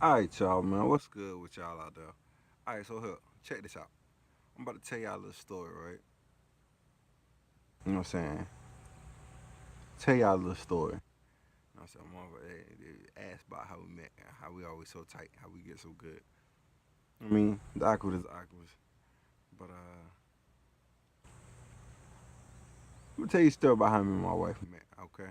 Alright, y'all, man. What's good with y'all out there? Alright, so here, check this out. I'm about to tell y'all a little story, right? You know what I'm saying? Tell y'all a little story. You know what I'm saying? They asked about how we met, and how we always so tight, how we get so good. I mean, the awkward is awkward. But, let me tell you a story about how me and my wife met, okay?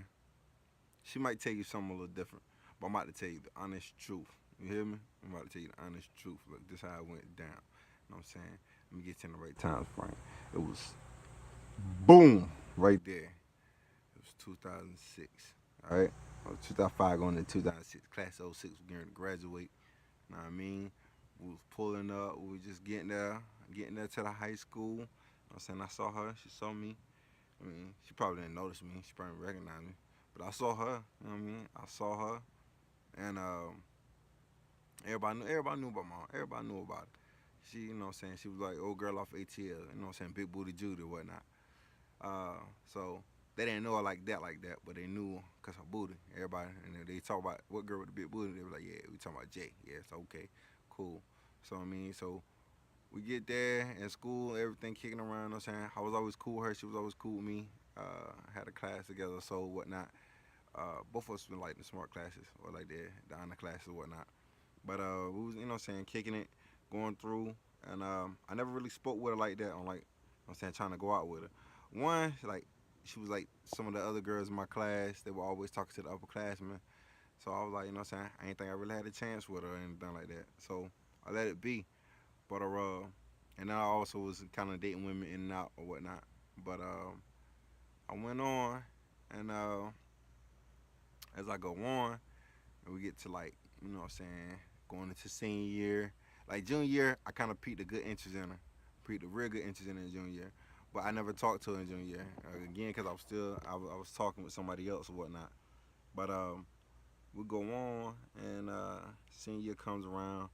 She might tell you something a little different, but I'm about to tell you the honest truth. You hear me? I'm about to tell you the honest truth. Look, this is how it went down. You know what I'm saying? Let me get you in the right time frame. It was boom right there. It was 2006. All right, 2005 going to 2006. Class of '06, we're going to graduate. You know what I mean? We was pulling up. We was just getting there to the high school. You know what I'm saying? I saw her. She saw me. I mean, she probably didn't notice me. She probably didn't recognize me. But I saw her. You know what I mean? I saw her, and everybody knew about mom. Everybody knew about it. She, you know what I'm saying? She was like old girl off ATL. You know what I'm saying? Big booty Judy or whatnot. So they didn't know her like that, but they knew because her booty. Everybody, and they talk about what girl with the big booty. They were like, yeah, we talking about Jay. Yeah, so okay, cool. So I mean, so we get there in school, everything kicking around. You know what I'm saying? I was always cool with her. She was always cool with me. Had a class together, so whatnot. Both of us been like the smart classes or like the honor classes or whatnot. But we was, you know what I'm saying, kicking it, going through, and I never really spoke with her like that on like, you know what I'm saying, trying to go out with her. One, like, she was like some of the other girls in my class. They were always talking to the upperclassmen. So I was like, you know what I'm saying, I ain't think I really had a chance with her or anything like that. So I let it be. But and I also was kind of dating women in and out or whatnot. But I went on, and as I go on, and we get to like, you know what I'm saying, going into senior year. Like junior year, I kind of peaked a good interest in her, peaked a real good interest in her in junior year. But I never talked to her in junior year again because I was talking with somebody else or whatnot. But we go on, and senior year comes around.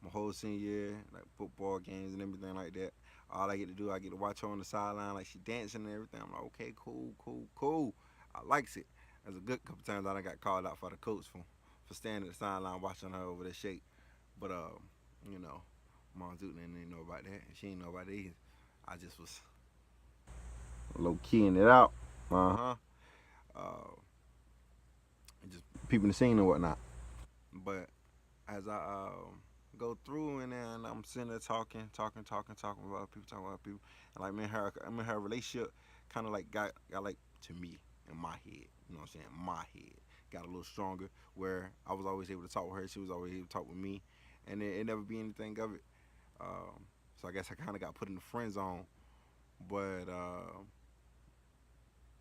My whole senior year, like football games and everything like that. All I get to do, I get to watch her on the sideline, like she dancing and everything. I'm like, okay, cool, cool, cool. I likes it. There's a good couple times that I got called out for the coach for standing at the sideline watching her over there shake. But you know, Mom Zoot didn't know about that. She didn't know about it either. I just was low keying it out. Uh-huh. Uh just peeping the scene and whatnot. But as I go through, and then I'm sitting there talking about people, talking about people, and like me and her relationship kind of like got like to me in my head. You know what I'm saying? My head got a little stronger where I was always able to talk with her. She was always able to talk with me, and it never be anything of it. So I guess I kind of got put in the friend zone. But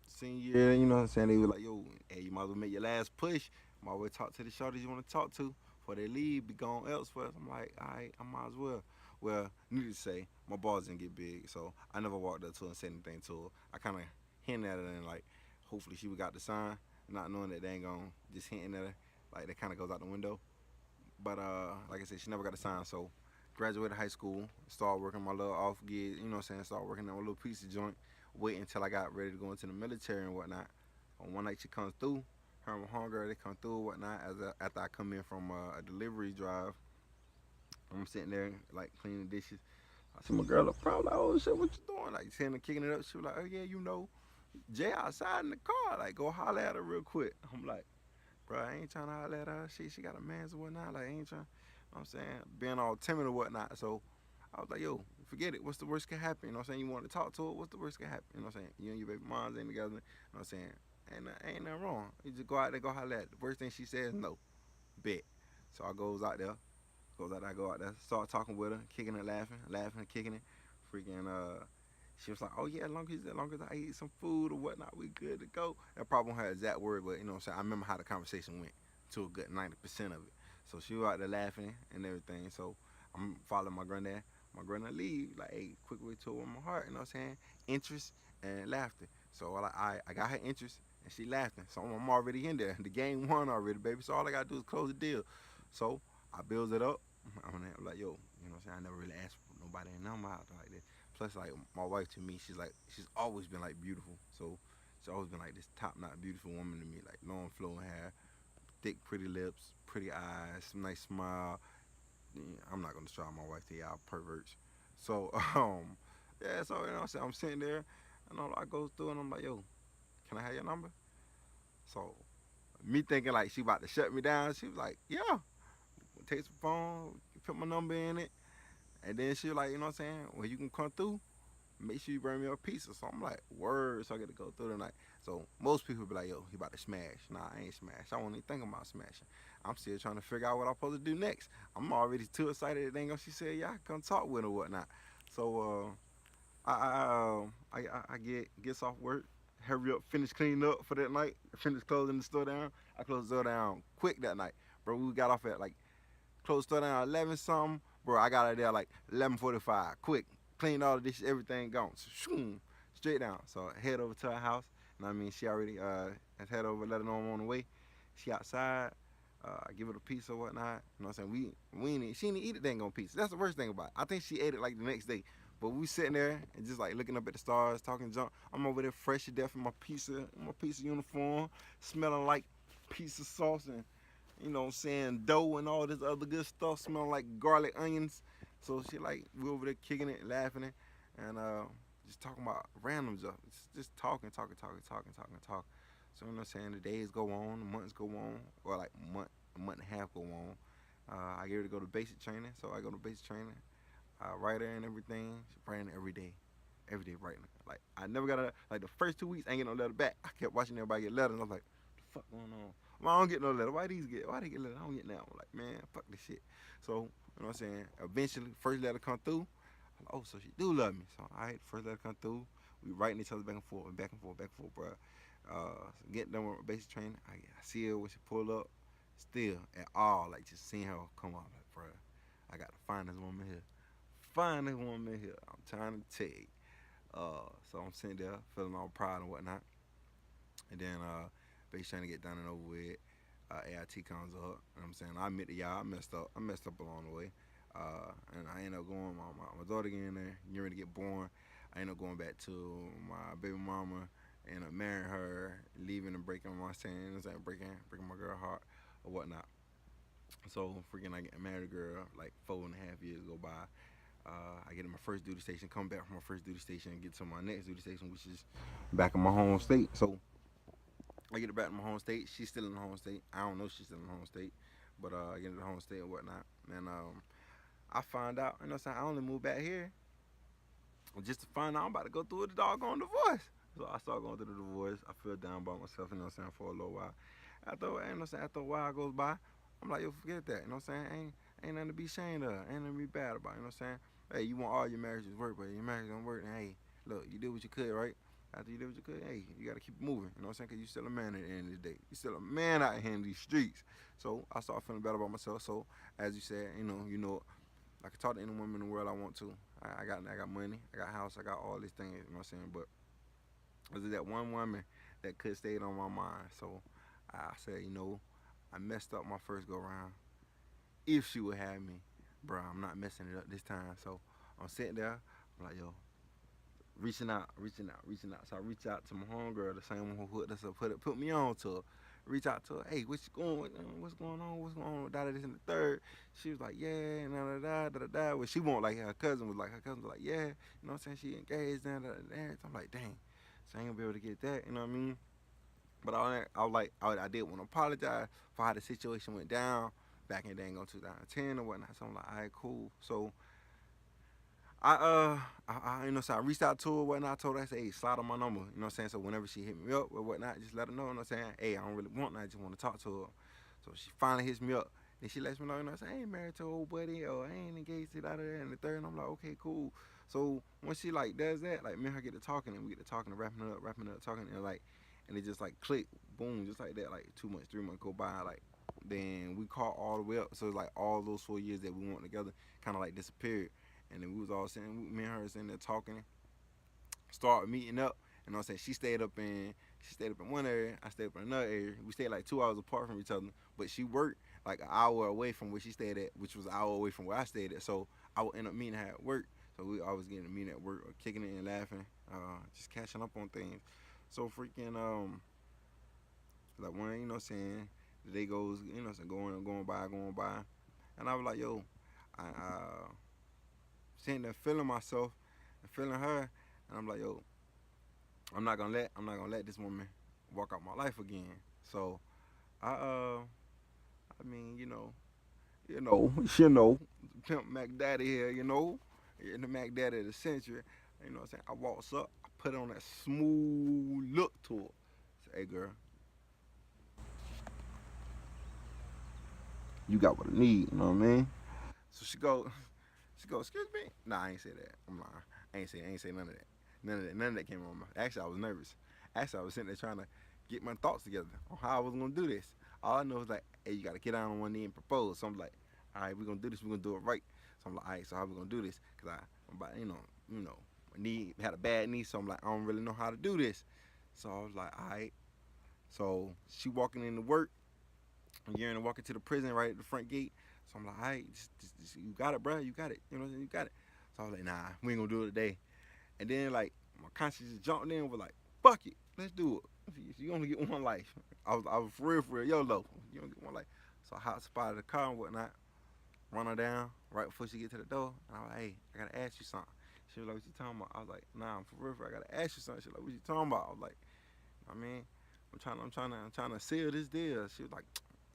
senior year, you know what I'm saying? They were like, yo, hey, you might as well make your last push. Might as well talk to the shorties you want to talk to before they leave, be gone elsewhere. I'm like, all right, I might as well. Well, needless to say, my balls didn't get big, so I never walked up to her and said anything to her. I kind of hinted at her and like, hopefully she would got the sign, not knowing that they ain't gonna just hinting at her, like that kind of goes out the window. But like I said, she never got the sign, so graduated high school, started working my little off gig, you know what I'm saying, started working on a little pizza joint, wait until I got ready to go into the military and whatnot. On one night she comes through, her and my homegirl, they come through and whatnot, after I come in from a delivery drive. I'm sitting there like cleaning dishes. I see my girl up front, like, oh shit, what you doing? Like sitting there kicking it up. She was like, oh yeah, you know, Jay outside in the car, like go holler at her real quick. I'm like, bro, I ain't trying to holler at her. She got a man's or whatnot. Like, I ain't trying, you know what I'm saying, being all timid or whatnot. So I was like, yo, forget it. What's the worst can happen? You know what I'm saying? You want to talk to her? What's the worst can happen? You know what I'm saying? You and your baby moms ain't together. You know what I'm saying? Ain't nothing wrong. You just go out there, go holler at her. The worst thing she says, no. Bet. So I go out there, start talking with her, kicking it, laughing, kicking it. Freaking, she was like, oh yeah, as long as I eat some food or whatnot, we good to go. That probably wasn't her exact word, but you know what I'm saying? I remember how the conversation went to a good 90% of it. So she was out there laughing and everything. So I'm following my granddad. My granddad leave, like, hey, quick way to my heart, you know what I'm saying? Interest and laughter. So I got her interest and she laughing. So I'm already in there. The game won already, baby. So all I gotta do is close the deal. So I builds it up. I'm like, yo, you know what I'm saying? I never really asked for nobody in number out like that. Plus, like, my wife to me, she's always been like beautiful. So she's always been like this top notch beautiful woman to me, like long flowing hair, thick, pretty lips, pretty eyes, nice smile. Yeah, I'm not gonna describe my wife to y'all perverts. So yeah, so you know what I'm saying, I'm sitting there and I go through and I'm like, yo, can I have your number? So me thinking like she about to shut me down, she was like, yeah, take the phone, put my number in it, and then she was like, you know what I'm saying, when you can come through, make sure you bring me a pizza. So I'm like, word. So I get to go through the night. So most people be like, yo, he about to smash. Nah, I ain't smash. I won't even think about smashing. I'm still trying to figure out what I'm supposed to do next. I'm already too excited that she said, yeah, I come talk with her or whatnot. So I gets off work, hurry up, finish cleaning up for that night, finish closing the store down. I closed the store down quick that night. Bro, we got off at like close store down at 11 something. Bro, I got out there like 11:45. Quick, cleaned all the dishes, everything gone. So, shoom, straight down. So I head over to her house. And I mean, she already has head over, let her know I'm on the way. She outside. I give her a piece or whatnot. You know what I'm saying? She didn't eat a dang on pizza. That's the worst thing about it. I think she ate it like the next day. But we sitting there and just like looking up at the stars, talking junk. I'm over there fresh to death in my pizza uniform, smelling like pizza sauce and you know what I'm saying, dough and all this other good stuff, smelling like garlic onions. So she like we over there kicking it, laughing it, and just talking about random stuff. Just talking. So you know what I'm saying, the days go on, the months go on, or like a month and a half go on. I get her to go to basic training, so I go to basic training. I write her and everything. She writing every day writing. Like I never got a like the first 2 weeks I ain't get no letter back. I kept watching everybody get letters. And I was like, what the fuck going on? Well, I don't get no letter. Why they get letters? I don't get now. I'm like, man, fuck this shit. So, you know what I'm saying? Eventually, first letter come through. I'm like, oh, so she do love me. So, all right, first letter come through. We writing each other back and forth, bro. Getting done with basic training. I see her when she pull up. Still, at all, like just seeing her come on, like, bro, I got to find this woman here. Find this woman here. I'm trying to tell you. So I'm sitting there feeling all proud and whatnot. And then base trying to get done and over with. AIT comes up. You know what I'm saying? I admit to y'all, I messed up. I messed up along the way. And I ended up going, my daughter getting there, getting ready to get born. I ended up going back to my baby mama, and marrying her, leaving and breaking my saying, breaking my girl heart or whatnot. So freaking I get married a girl like 4.5 years go by. I get in my first duty station, come back from my first duty station, and get to my next duty station, which is back in my home state. So I get it back to my home state. She's still in the home state. I don't know if she's still in the home state, but I get in the home state and whatnot. And I find out, you know what I'm saying, I only moved back here just to find out I'm about to go through the doggone divorce. So I start going through the divorce. I feel down by myself, you know what I'm saying, for a little while. After a while goes by, I'm like, yo, forget that, you know what I'm saying? Ain't nothing to be ashamed of. Ain't nothing to be bad about, you know what I'm saying? Hey, you want all your marriages to work, but your marriage don't work, then hey, look, you did what you could, right? After you did what you could, hey, you gotta keep it moving. You know what I'm saying? Cause you still a man at the end of the day. You still a man out here in these streets. So I start feeling better about myself. So as you said, I can talk to any woman in the world I want to. I got money, I got house, I got all these things. You know what I'm saying? But was it that one woman that could stay on my mind? So I said, I messed up my first go round. If she would have me, bro, I'm not messing it up this time. So I'm sitting there, I'm like, yo, reaching out. So I reach out to my homegirl, the same one who hooked us up, put me on to her. Reach out to her, hey, what's going on? What's going on? Da this and the third. She was like, yeah, and da. Well, she won't like her cousin was like, yeah, you know what I'm saying? She engaged, da. I'm like, dang, so I ain't gonna be able to get that, you know what I mean? But I was like, I did want to apologize for how the situation went down back in dang on 2010 or whatnot. So I'm like, all right, cool. So so I reached out to her, whatnot. I told her, I said, hey, slide on my number, you know what I'm saying? So whenever she hit me up or whatnot, just let her know, you know what I'm saying? Hey, I don't really want that, I just want to talk to her. So she finally hits me up. And she lets me know, I say, I ain't married to an old buddy, or I ain't engaged to that, and the third. And I'm like, okay, cool. So when she like does that, like me and her get to talking, and we get to talking and wrapping up, talking, and it just like click, boom, just like that. Like 2 months, 3 months go by, like then we caught all the way up. So it's like all those 4 years that we went together kind of like disappeared. And then we was all sitting, me and her sitting there talking, started meeting up. You know what I'm saying? She stayed up in one area, I stayed up in another area. We stayed like 2 hours apart from each other, but she worked like an hour away from where she stayed at, which was an hour away from where I stayed at. So I would end up meeting her at work. So we always getting to meet at work, or kicking it and laughing, just catching up on things. So freaking like one, you know what I'm saying? the day goes, going by. And I was like, yo, I sitting there feeling myself and feeling her, and I'm like, yo, I'm not gonna let this woman walk out my life again. So I I mean, Pimp Mac Daddy here, the Mac Daddy of the century. You know what I'm saying? I walks up, I put on that smooth look to her. Say, hey girl, you got what I need, you know what I mean? So she go, excuse me? Nah, I ain't say that. I'm lying. I ain't say none of that. None of that came on my. Actually, I was nervous. Actually, I was sitting there trying to get my thoughts together on how I was gonna do this. All I know is like, hey, you gotta get down on one knee and propose. So I'm like, all right, we're gonna do this. We're gonna do it right. So I'm like, all right, so how we gonna do this? Cause I'm about, my knee had a bad knee, so I'm like, I don't really know how to do this. So I was like, all right. So she walking into work, and you're walking to the prison right at the front gate. So I'm like, all right, you got it, bro. You got it. You know what I'm saying? You got it. So I was like, nah, we ain't gonna do it today. And then like my conscience just jumped in with like, fuck it, let's do it. You only get one life. I was for real, YOLO. You only get one life. So I hot spotted the car and whatnot, run her down right before she get to the door. And I was like, hey, I gotta ask you something. She was like, what you talking about? I was like, nah, I'm for real, I gotta ask you something. She was like, what you talking about? I was like, I mean, I'm trying to seal this deal. She was like,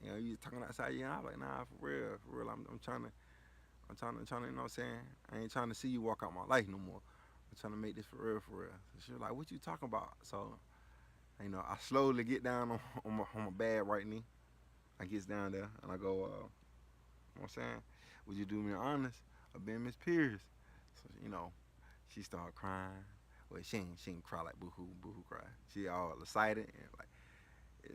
you talking outside, yeah. I was like, nah, for real. I'm trying to, you know what I'm saying? I ain't trying to see you walk out my life no more. I'm trying to make this for real. So she was like, what you talking about? So, I slowly get down on my bad right knee. I gets down there and I go, you know what I'm saying? Would you do me honest of being Miss Pierce? So, she started crying. Well, she ain't cry like boo-hoo cry. She all excited and like,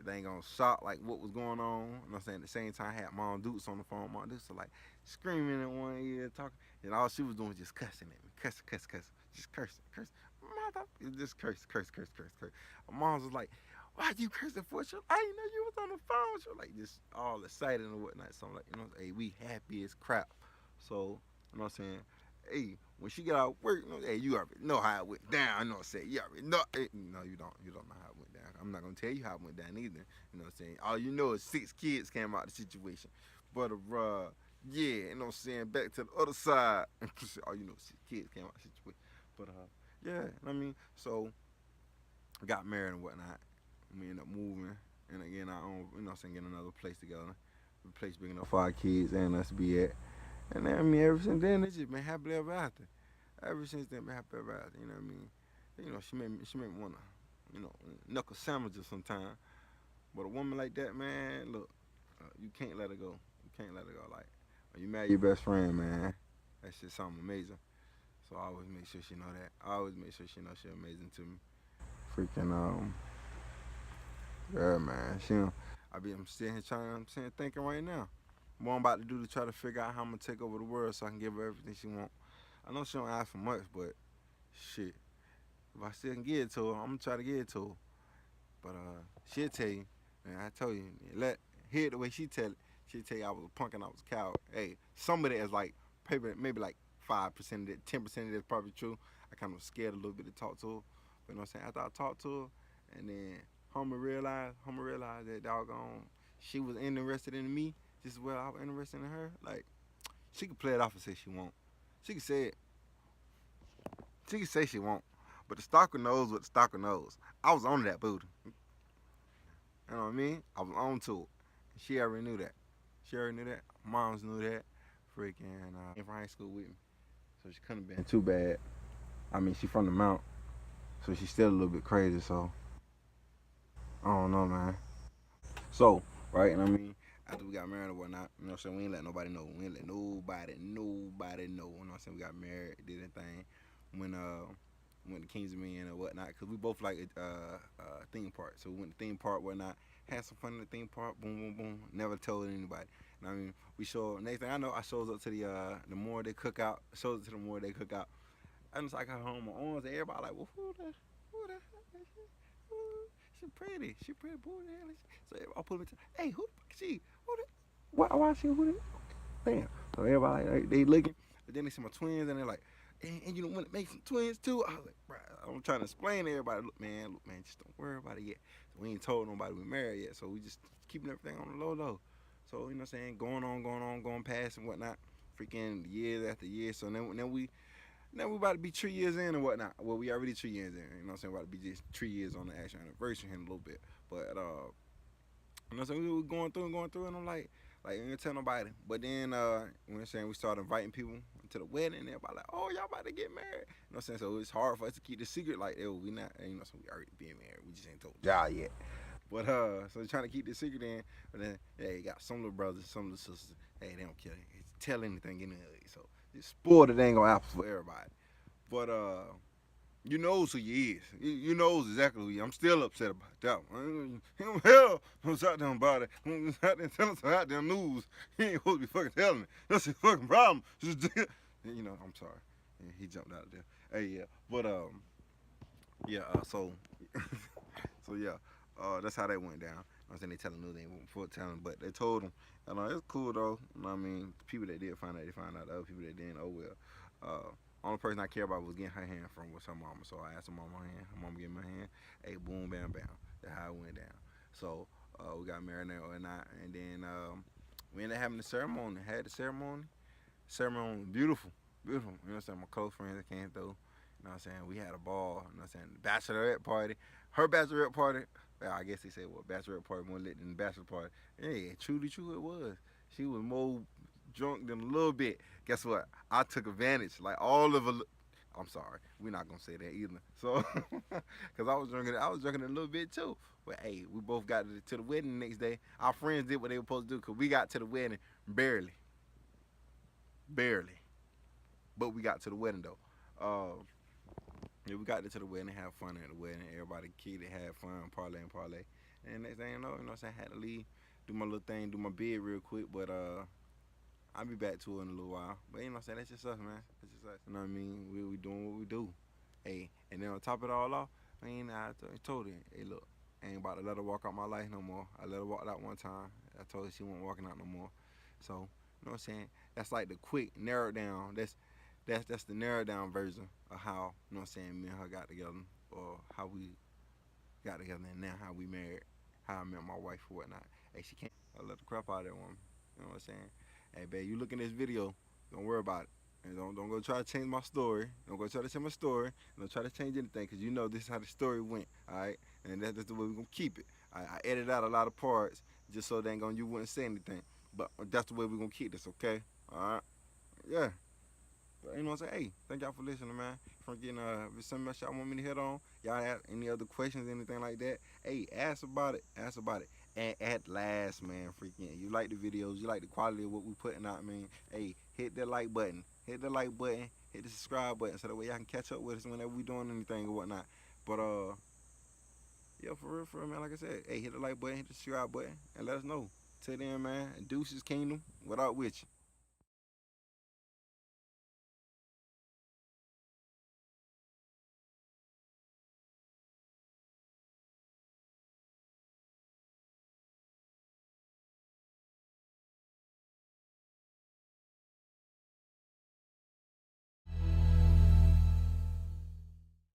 they ain't gonna shock like what was going on. You know what I'm saying? At the same time, I had Mom Dukes on the phone. Mom Dukes was like screaming in one ear, talking, and all she was doing was just cussing at me, cuss, just cursing, mother, just curse. My mom was like, "Why you cursing for?" She was, I didn't know you was on the phone. She was like just all excited and whatnot. So I'm like, hey, we happy as crap. So you know what I'm saying? Hey, when she get out of work, hey, you already know how it went down. You know what I'm saying? You already know. No, you don't. You don't know how it went down. I'm not gonna tell you how it went down either. You know what I'm saying? All you know is 6 kids came out of the situation. But yeah, you know what I'm saying? Back to the other side. All you know is 6 kids came out of the situation. But yeah, I mean, so got married and whatnot. We ended up moving, and again, I own, you know what I'm saying, getting another place together. A place big enough for our kids and us to be at. And then, I mean, ever since then, it's just been happily ever after. Ever since then, been happily ever after. You know what I mean? She made me wanna, knuckle sandwiches sometimes. But a woman like that, man, look, you can't let her go. You can't let her go. Like, when you marry your best friend, man, that's just something amazing. So I always make sure she know that. I always make sure she know she's amazing to me. Freaking yeah, man. I'm sitting here thinking right now. What I'm about to do to try to figure out how I'm gonna take over the world so I can give her everything she want. I know she don't ask for much, but shit, if I still can get it to her, I'm gonna try to get it to her. But she'll tell you, and I told you, hear it the way she tell it. She'll tell you I was a punk and I was a coward. Hey, some of that is like maybe like 5% of it, 10% of it is probably true. I kind of scared a little bit to talk to her. But you know what I'm saying? After I talked to her, and then Homer realized that doggone she was interested in me just as well I was interested in her. Like she could play it off and say she won't. She could say it. She could say she won't. But the stalker knows what the stalker knows. I was on that booty. You know what I mean? I was on to it. She already knew that. She already knew that. Moms knew that. Freaking in high school with me. So she couldn't have been too bad. I mean, she from the Mount. So she's still a little bit crazy. So I don't know, man. So, right, and I mean, after we got married or whatnot, you know what I'm saying? We ain't let nobody know. We ain't let nobody know. You know what I'm saying? We got married, did anything. When went to Kings Dominion or whatnot, because we both like theme park. So we went to theme park, whatnot, had some fun in the theme park, boom, boom, boom. Never told anybody. And I mean, we show, next thing I know, I shows up to the Memorial Day cookout, shows up to the Memorial Day cookout. I just like got home my arms, and everybody like, well, who the heck is she? She pretty, who the hell is she? So everybody put me to, hey, who the fuck is she? Who the, why she, who the, damn. So everybody, like, they looking, but then they see my twins, and they're like, and you know, when it makes some twins too, I was like, bro, I'm trying to explain to everybody, look, man, just don't worry about it yet. So we ain't told nobody we married yet, so we just keeping everything on the low low. So you know what I'm saying, going past and whatnot, freaking years after years. So then we about to be 3 years in and whatnot. Well, we already 3 years in. You know what I'm saying? About to be just 3 years on the actual anniversary in a little bit. But you know what I'm saying? We were going through, and I'm like, I ain't tell nobody. But then, you know what I'm saying, we started inviting people to the wedding, and everybody like, oh, y'all about to get married. You know what I'm saying? So it's hard for us to keep the secret, like, oh, we not, you know, so we already being married. We just ain't told y'all yet. But so trying to keep the secret in, but then yeah, you got some little brothers, some little sisters. Hey, they don't care. Tell anything in there. So just spoil it ain't gonna happen for everybody. But you knows who you is. You knows exactly who you. I'm still upset about that one. Hell, I'm out there about it. I'm out there telling some out there news. He ain't supposed to be fucking telling me. That's his fucking problem. You know, I'm sorry. Yeah, he jumped out of there. Hey, yeah. But yeah. So yeah. That's how that went down. I'm saying they telling news, they ain't full telling, but they told them. It's cool though. You know what I mean, the people that did find out, they found out. The other people that didn't, oh well. Only person I care about was getting her hand from was her mama. So I asked her mama her hand. Her mama gave me her hand. Hey, boom, bam, bam. That's how it went down. So we got married there or not, and then we ended up having the ceremony. Had the ceremony. Ceremony was beautiful, beautiful. You know what I'm saying? My close friends that came through. You know what I'm saying? We had a ball. You know what I'm saying? The bachelorette party. Her bachelorette party. Well, I guess they said, well, bachelorette party more lit than the bachelor party. Yeah, truly true it was. She was more drunk than a little bit. Guess what? I took advantage. Like all of a. I'm sorry, we're not gonna say that either. So, cause I was drinking a little bit too. But hey, we both got to the wedding the next day. Our friends did what they were supposed to do, cause we got to the wedding barely, barely. But we got to the wedding though. Yeah, we got to the wedding, have fun at the wedding. Everybody kidded, had fun, parlay and parlay. And next thing you know what I'm saying, I had to leave, do my little thing, do my bid real quick. But I'll be back to it in a little while. But you know what I'm saying, that's just us, man. That's just us. You know what I mean? We doing what we do. Hey, and then on top of it all off, I told her, hey, look, I ain't about to let her walk out my life no more. I let her walk out one time. I told her she wasn't walking out no more. So, you know what I'm saying? That's like the quick narrow down. That's the narrowed down version of how, you know what I'm saying, me and her got together, or how we got together, and now how we married, how I met my wife or whatnot. Hey, she can't. I let the crap out of that woman. You know what I'm saying? Hey, babe, you look in this video, don't worry about it. And don't go try to change my story. Don't go try to change my story. Don't try to change anything, because you know this is how the story went, all right? And that's the way we're going to keep it. I edited out a lot of parts just so you wouldn't say anything. But that's the way we're going to keep this, okay? All right? Yeah. But you know what I'm saying? Hey, thank y'all for listening, man. From getting if there's something else y'all want me to hit on, y'all have any other questions, anything like that, hey, ask about it. Ask about it. And at last, man, freaking, you like the videos, you like the quality of what we putting out, man. Hey, hit that like button. Hit the like button. Hit the subscribe button so that way y'all can catch up with us whenever we doing anything or whatnot. But yeah, for real, man. Like I said, hey, hit the like button, hit the subscribe button, and let us know. Till then, man, Deuces Kingdom, what up with you?